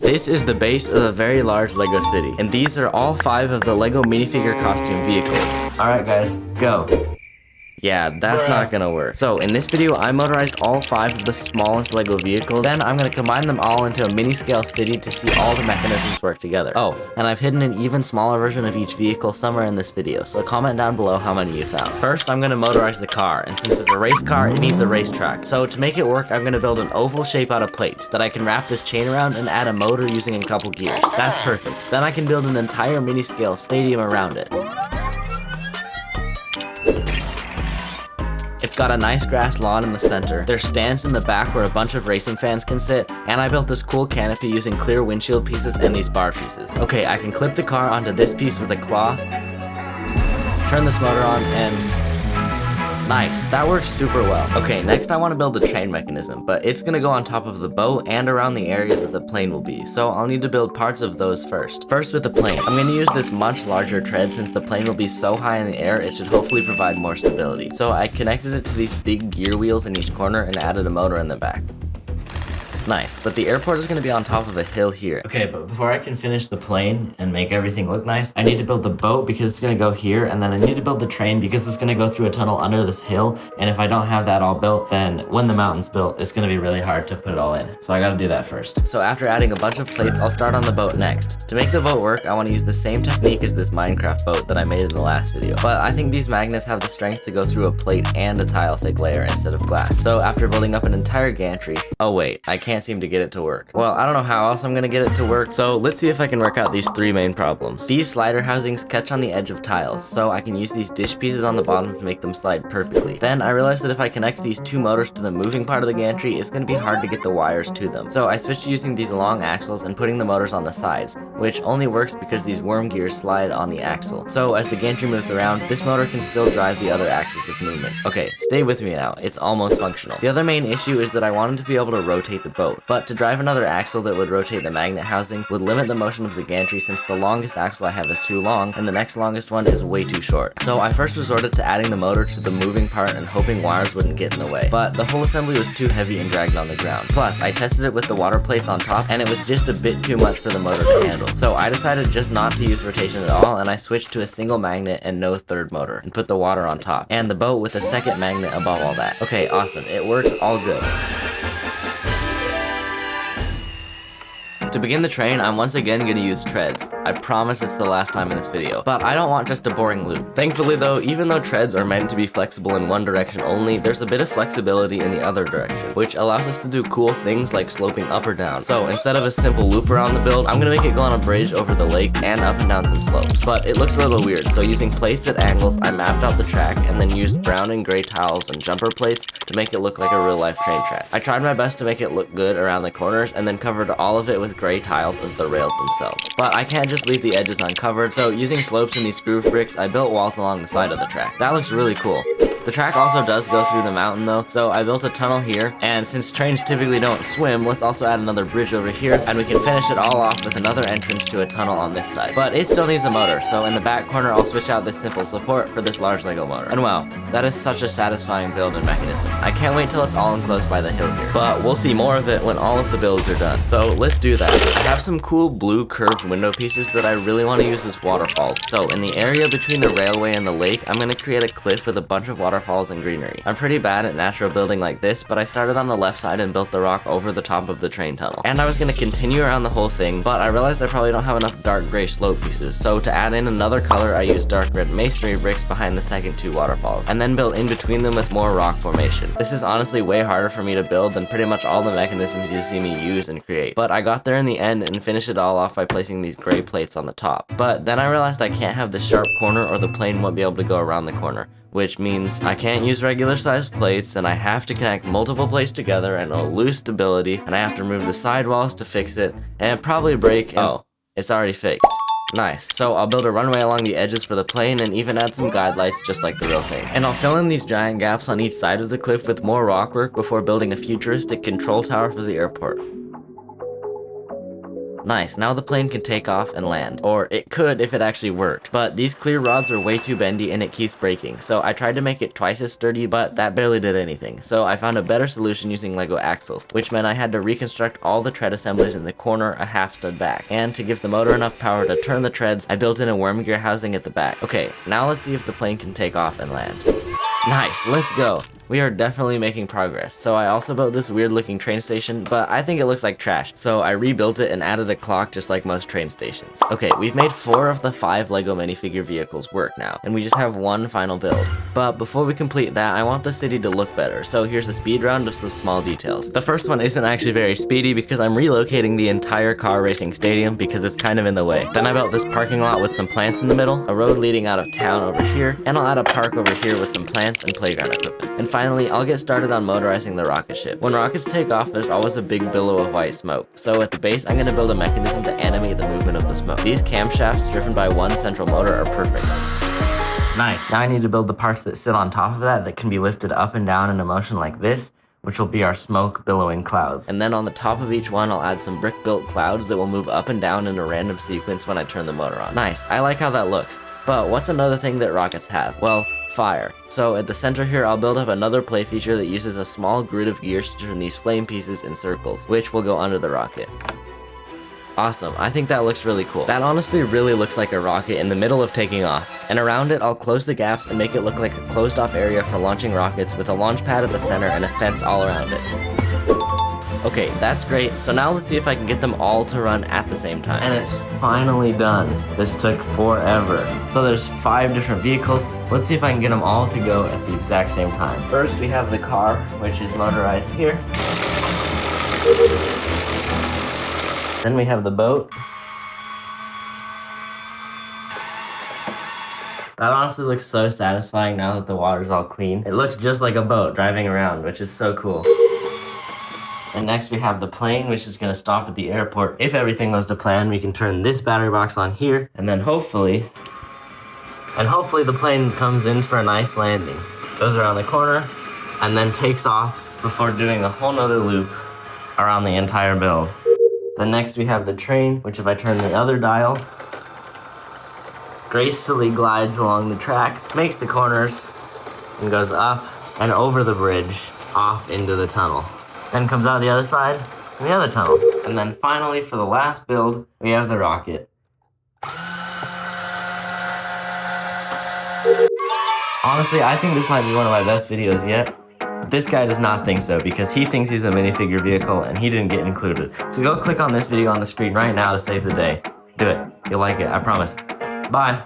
This is the base of a very large Lego city, and these are all 5 of the Lego minifigure costume vehicles. Alright guys, go. Yeah, that's not gonna work. So in this video, I motorized all 5 of the smallest Lego vehicles. Then I'm gonna combine them all into a mini scale city to see all the mechanisms work together. Oh, and I've hidden an even smaller version of each vehicle somewhere in this video, so comment down below how many you found. First, I'm gonna motorize the car, and since it's a race car, it needs a racetrack. So to make it work, I'm gonna build an oval shape out of plates that I can wrap this chain around and add a motor using a couple gears. That's perfect. Then I can build an entire mini scale stadium around it. It's got a nice grass lawn in the center. There's stands in the back where a bunch of racing fans can sit, and I built this cool canopy using clear windshield pieces and these bar pieces. Okay, I can clip the car onto this piece with a claw, turn this motor on, and nice, that works super well. Okay, next I want to build the train mechanism, but it's gonna go on top of the boat and around the area that the plane will be, so I'll need to build parts of those first. First with the plane, I'm gonna use this much larger tread since the plane will be so high in the air, it should hopefully provide more stability. So I connected it to these big gear wheels in each corner and added a motor in the back. Nice, but the airport is going to be on top of a hill here. Okay, but before I can finish the plane and make everything look nice, I need to build the boat because it's going to go here, and then I need to build the train because it's going to go through a tunnel under this hill, and if I don't have that all built, then when the mountain's built, it's going to be really hard to put it all in. So I got to do that first. So after adding a bunch of plates, I'll start on the boat next. To make the boat work, I want to use the same technique as this Minecraft boat that I made in the last video, but I think these magnets have the strength to go through a plate and a tile thick layer instead of glass. So after building up an entire gantry, oh wait, I can't seem to get it to work. Well, I don't know how else I'm gonna get it to work, so let's see if I can work out these 3 main problems. These slider housings catch on the edge of tiles, so I can use these dish pieces on the bottom to make them slide perfectly. Then I realized that if I connect these 2 motors to the moving part of the gantry, it's gonna be hard to get the wires to them. So I switched to using these long axles and putting the motors on the sides, which only works because these worm gears slide on the axle. So as the gantry moves around, this motor can still drive the other axis of movement. Okay, stay with me now, it's almost functional. The other main issue is that I wanted to be able to rotate the boat, but to drive another axle that would rotate the magnet housing would limit the motion of the gantry since the longest axle I have is too long and the next longest one is way too short. So I first resorted to adding the motor to the moving part and hoping wires wouldn't get in the way, but the whole assembly was too heavy and dragged on the ground. Plus, I tested it with the water plates on top and it was just a bit too much for the motor to handle. So I decided just not to use rotation at all, and I switched to a single magnet and no third motor and put the water on top and the boat with a second magnet above all that. Okay, awesome, it works all good. To begin the train, I'm once again going to use treads. I promise it's the last time in this video, but I don't want just a boring loop. Thankfully though, even though treads are meant to be flexible in one direction only, there's a bit of flexibility in the other direction, which allows us to do cool things like sloping up or down. So instead of a simple loop around the build, I'm going to make it go on a bridge over the lake and up and down some slopes. But it looks a little weird, so using plates at angles, I mapped out the track and then used brown and gray tiles and jumper plates to make it look like a real life train track. I tried my best to make it look good around the corners and then covered all of it with gray tiles as the rails themselves. But I can't just leave the edges uncovered, so using slopes and these groove bricks, I built walls along the side of the track. That looks really cool. The track also does go through the mountain though, so I built a tunnel here, and since trains typically don't swim, let's also add another bridge over here, and we can finish it all off with another entrance to a tunnel on this side. But it still needs a motor, so in the back corner I'll switch out this simple support for this large Lego motor. And wow, that is such a satisfying build and mechanism. I can't wait till it's all enclosed by the hill here. But we'll see more of it when all of the builds are done, so let's do that. I have some cool blue curved window pieces that I really want to use as waterfalls. So in the area between the railway and the lake, I'm going to create a cliff with a bunch of waterfalls and greenery. I'm pretty bad at natural building like this, but I started on the left side and built the rock over the top of the train tunnel. And I was going to continue around the whole thing, but I realized I probably don't have enough dark gray slope pieces, so to add in another color, I used dark red masonry bricks behind the second 2 waterfalls, and then built in between them with more rock formation. This is honestly way harder for me to build than pretty much all the mechanisms you see me use and create, but I got there in the end and finished it all off by placing these gray plates on the top. But then I realized I can't have this sharp corner or the plane won't be able to go around the corner, which means I can't use regular sized plates and I have to connect multiple plates together and it'll lose stability, and I have to remove the sidewalls to fix it and probably break. Oh, it's already fixed. Nice. So I'll build a runway along the edges for the plane and even add some guide lights just like the real thing. And I'll fill in these giant gaps on each side of the cliff with more rock work before building a futuristic control tower for the airport. Nice, now the plane can take off and land. Or it could if it actually worked. But these clear rods are way too bendy and it keeps breaking. So I tried to make it twice as sturdy, but that barely did anything. So I found a better solution using Lego axles, which meant I had to reconstruct all the tread assemblies in the corner a half stud back. And to give the motor enough power to turn the treads, I built in a worm gear housing at the back. Okay, now let's see if the plane can take off and land. Nice, let's go. We are definitely making progress. So I also built this weird looking train station, but I think it looks like trash. So I rebuilt it and added a clock just like most train stations. Okay, we've made 4 of the 5 Lego minifigure vehicles work now, and we just have one final build. But before we complete that, I want the city to look better. So here's a speed round of some small details. The first one isn't actually very speedy because I'm relocating the entire car racing stadium because it's kind of in the way. Then I built this parking lot with some plants in the middle, a road leading out of town over here, and I'll add a park over here with some plants and playground equipment. And finally, I'll get started on motorizing the rocket ship. When rockets take off, there's always a big billow of white smoke. So at the base, I'm going to build a mechanism to animate the movement of the smoke. These camshafts driven by one central motor are perfect. Nice. Now I need to build the parts that sit on top of that can be lifted up and down in a motion like this, which will be our smoke billowing clouds. And then on the top of each one, I'll add some brick-built clouds that will move up and down in a random sequence when I turn the motor on. Nice. I like how that looks. But what's another thing that rockets have? Well, fire. So at the center here, I'll build up another play feature that uses a small grid of gears to turn these flame pieces in circles, which will go under the rocket. Awesome, I think that looks really cool. That honestly really looks like a rocket in the middle of taking off. And around it, I'll close the gaps and make it look like a closed off area for launching rockets with a launch pad at the center and a fence all around it. Okay, that's great. So now let's see if I can get them all to run at the same time. And it's finally done. This took forever. So there's 5 different vehicles. Let's see if I can get them all to go at the exact same time. First, we have the car, which is motorized here. Then we have the boat. That honestly looks so satisfying now that the water's all clean. It looks just like a boat driving around, which is so cool. And next we have the plane, which is going to stop at the airport. If everything goes to plan, we can turn this battery box on here, and then hopefully the plane comes in for a nice landing. Goes around the corner, and then takes off before doing a whole nother loop around the entire build. Then next we have the train, which if I turn the other dial, gracefully glides along the tracks, makes the corners, and goes up and over the bridge, off into the tunnel. Then comes out the other side, and the other tunnel. And then finally, for the last build, we have the rocket. Honestly, I think this might be one of my best videos yet. This guy does not think so, because he thinks he's a minifigure vehicle, and he didn't get included. So go click on this video on the screen right now to save the day. Do it. You'll like it, I promise. Bye.